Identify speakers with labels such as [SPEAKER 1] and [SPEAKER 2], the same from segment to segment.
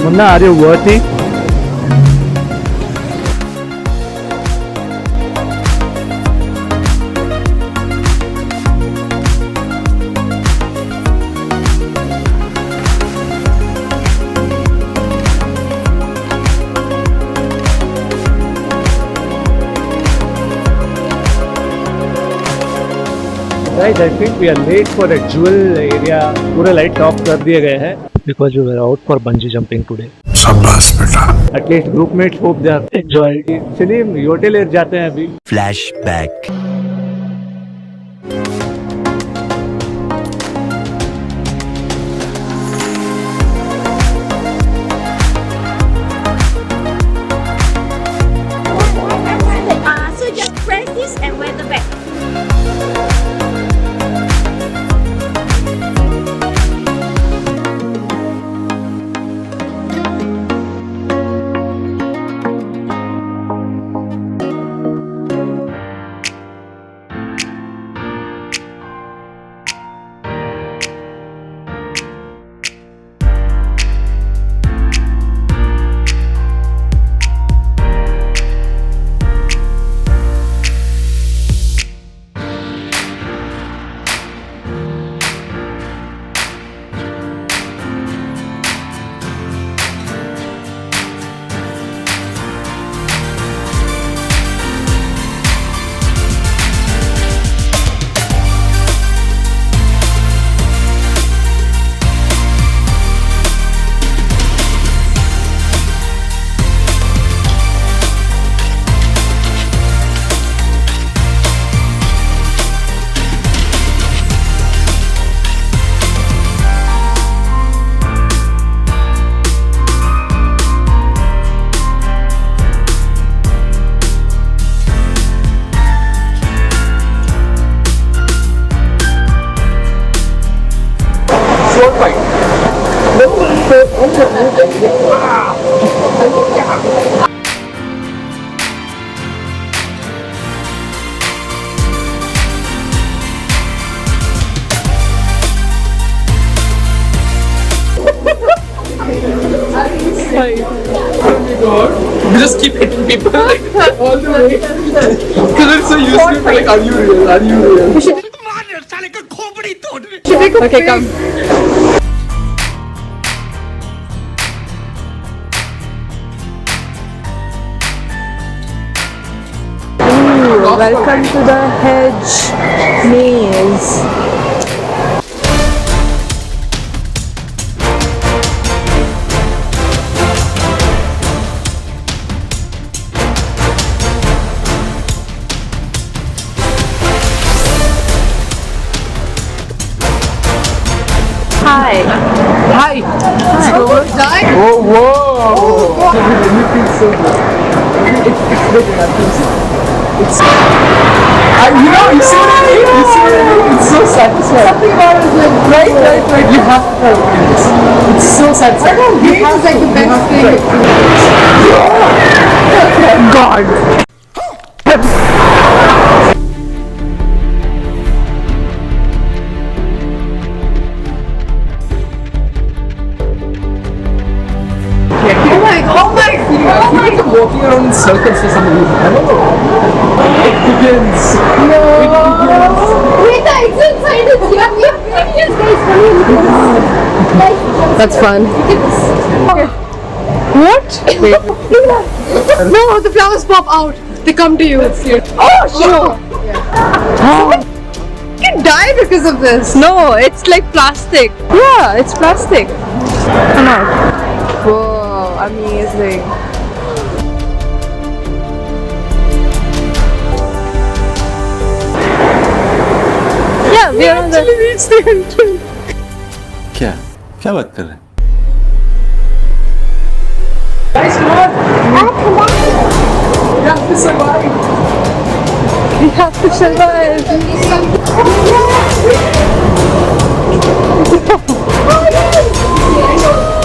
[SPEAKER 1] Munna, are you worthy? Guys, I think we are late for the jewel area. पूरे light of कर दिए गए हैं because we were out for bungee jumping today.
[SPEAKER 2] शाबाश बेटा.
[SPEAKER 1] At least group mates hope they are enjoying. चलिए hotel जाते हैं अभी.
[SPEAKER 3] Flashback.
[SPEAKER 4] So just press this and wear the bag.
[SPEAKER 5] We just keep hitting people like all the way. Because it's so used to like, are you real? Are you real?
[SPEAKER 4] Okay, come. Welcome to the hedge maze. Hi.
[SPEAKER 5] Hi. Oh, whoa. You feel so good. It's big enough. It's you know, you see what I mean? You see what I mean? It's so satisfying. Something about it is like, right. You have to try this. It's so satisfying. This is like the best thing. God. Oh my God! Walking around in circles for some reason. I don't know. It begins. No. It begins.
[SPEAKER 4] Wait, the exit sign is here. That's fun. What? Wait. No, the flowers pop out. They come to you. Oh, sure. You can die because of this. No, it's like plastic. Yeah, it's plastic. Come out. Whoa, amazing. Yeah, we are on the... reached the entrance.
[SPEAKER 3] क्या बात कर रहे हैं?
[SPEAKER 5] Guys, come on. Come on. We have to survive.
[SPEAKER 4] We have to survive.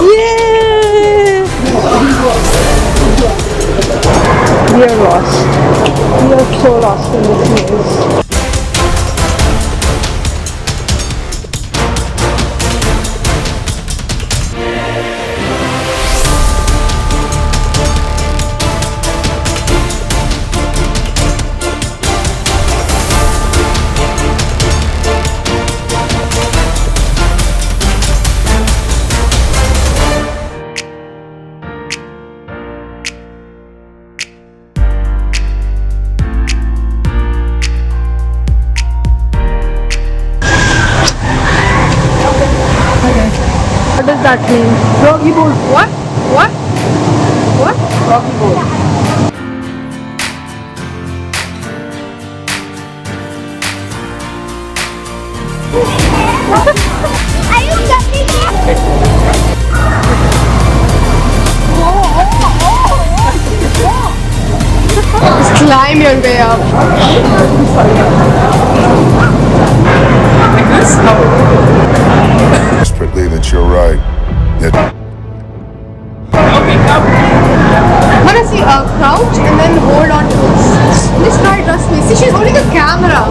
[SPEAKER 4] Yay! We are lost. We are so lost in this maze. that mean?
[SPEAKER 5] Froggy bowl.
[SPEAKER 4] What? What? What?
[SPEAKER 5] Froggy bowl.
[SPEAKER 2] Are you coming here?
[SPEAKER 4] Just climb your way up.
[SPEAKER 5] Like this? How?
[SPEAKER 6] Desperately that you're right.
[SPEAKER 5] Okay, come.
[SPEAKER 4] Wanna see crouch and then hold on to this. Just try, trust me. See, she's holding a camera.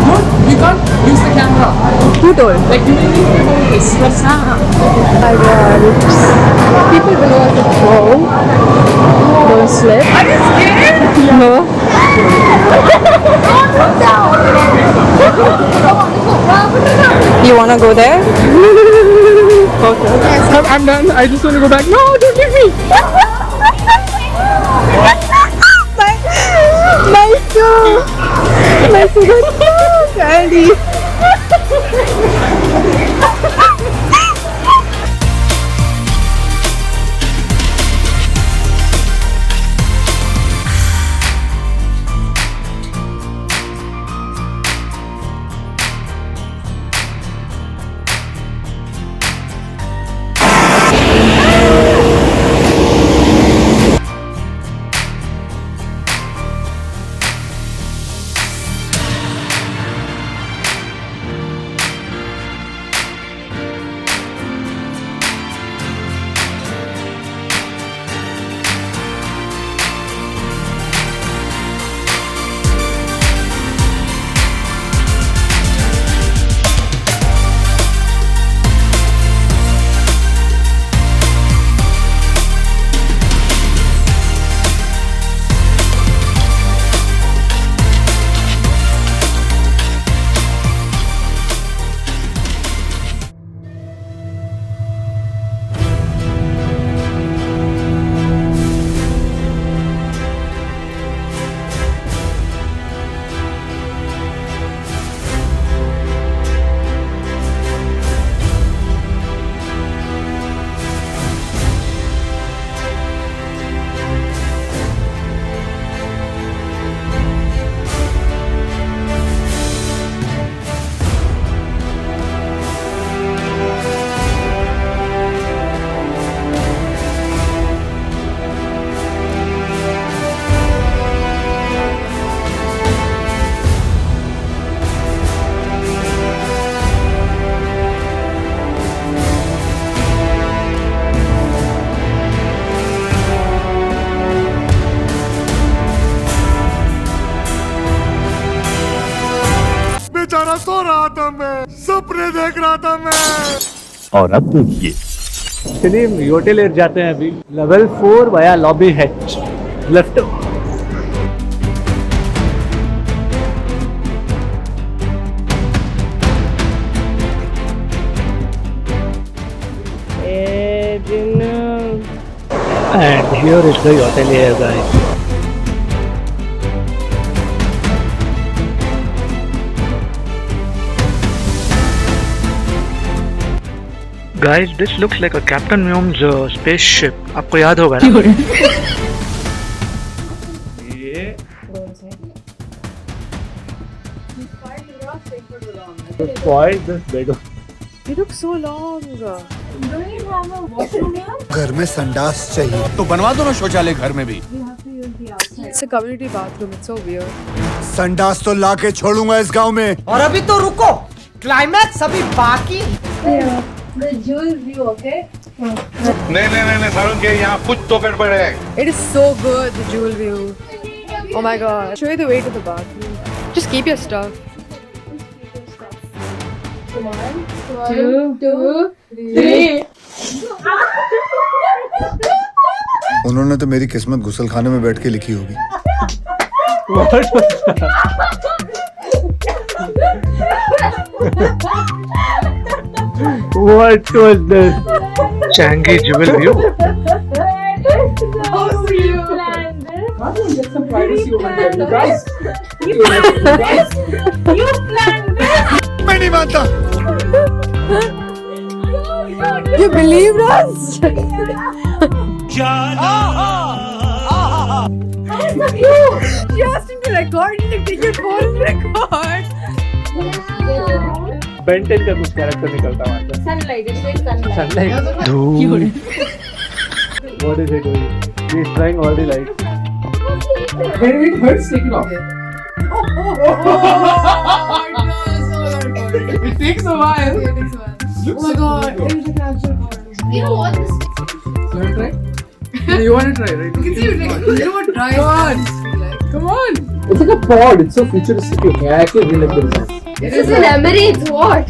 [SPEAKER 5] No, you can't use the camera.
[SPEAKER 4] Who told?
[SPEAKER 5] Like you need to hold this. That's
[SPEAKER 4] My god. People below us are throw. Don't slip.
[SPEAKER 5] Are you scared?
[SPEAKER 4] No. You wanna go there?
[SPEAKER 5] Okay. I'm done. I just want to go back. No, don't leave me.
[SPEAKER 4] Nice go. Nice to go. Candy.
[SPEAKER 6] बेचारा सो रहा था मैं सपने देख रहा था मैं
[SPEAKER 3] और अब देखिए
[SPEAKER 1] चलिए होटल एयर जाते हैं अभी level 4 via lobby hatch left and here is the hotel air guys. Guys, this looks like a Captain Myoum's spaceship. आपको याद होगा ना? ये spoiled this bed.
[SPEAKER 4] You look so long.
[SPEAKER 6] घर में संडास चाहिए
[SPEAKER 3] तो बनवा दो ना शौचालय घर में भी
[SPEAKER 4] It's a community bathroom. It's so weird.
[SPEAKER 6] संडास तो लाके छोड़ूंगा इस गांव में
[SPEAKER 7] और अभी तो रुको क्लाइमैक्स अभी बाकी
[SPEAKER 2] The jewel view, okay?
[SPEAKER 3] नहीं सारुण के यहाँ कुछ तो गड़बड़ है
[SPEAKER 4] It is so good, the jewel view. Oh my god. Show you the way to the bathroom. Just keep your stuff.
[SPEAKER 2] 1, 2, 3.
[SPEAKER 6] उन्होंने तो मेरी किस्मत गुसलखाने में बैठ के लिखी होगी
[SPEAKER 1] What was this? Changi jewel view.
[SPEAKER 2] How do you plan this?
[SPEAKER 5] get some privacy over there. You guys.
[SPEAKER 2] You planned this.
[SPEAKER 6] मैं नहीं मानता
[SPEAKER 2] You
[SPEAKER 4] You believed us? She asked him to record it and take your phone and record.
[SPEAKER 1] Ben Ten का कुछ character निकलता है वहाँ से।
[SPEAKER 2] Sunlight. It's like sunlight.
[SPEAKER 1] Sunlight. What is he doing? He is trying all the lights.
[SPEAKER 5] When it hurts, take it off. It takes a while. Looks so good.
[SPEAKER 2] You know what? This
[SPEAKER 5] So you try? You want to try, right? You can see it. You know what dry Come on. It's like a pod. It's so futuristic. I actually really like the design.
[SPEAKER 2] This is an Emirates. What?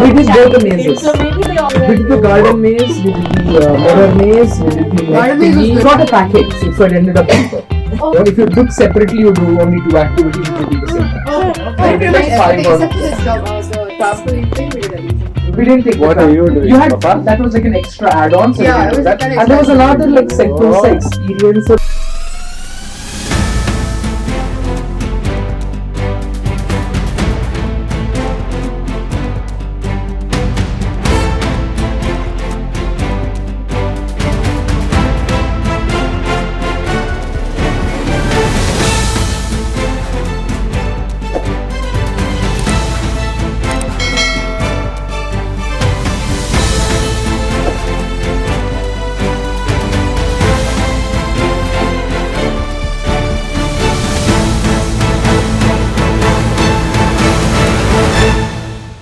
[SPEAKER 5] We did both the mazes.
[SPEAKER 2] So maybe they all.
[SPEAKER 5] We did the garden maze, we did the mirror maze, we did the we got a package, so it ended up cheaper. But if you book separately, you do only 2 activities, it will be the same time. We did like 5 or we didn't take
[SPEAKER 1] What are you doing,
[SPEAKER 5] You had
[SPEAKER 1] Papa?
[SPEAKER 5] that was like an extra add-on. So
[SPEAKER 2] Yeah,
[SPEAKER 5] we did
[SPEAKER 2] it was
[SPEAKER 5] that.
[SPEAKER 2] like an
[SPEAKER 5] And there was
[SPEAKER 2] extra
[SPEAKER 5] another like sector experience.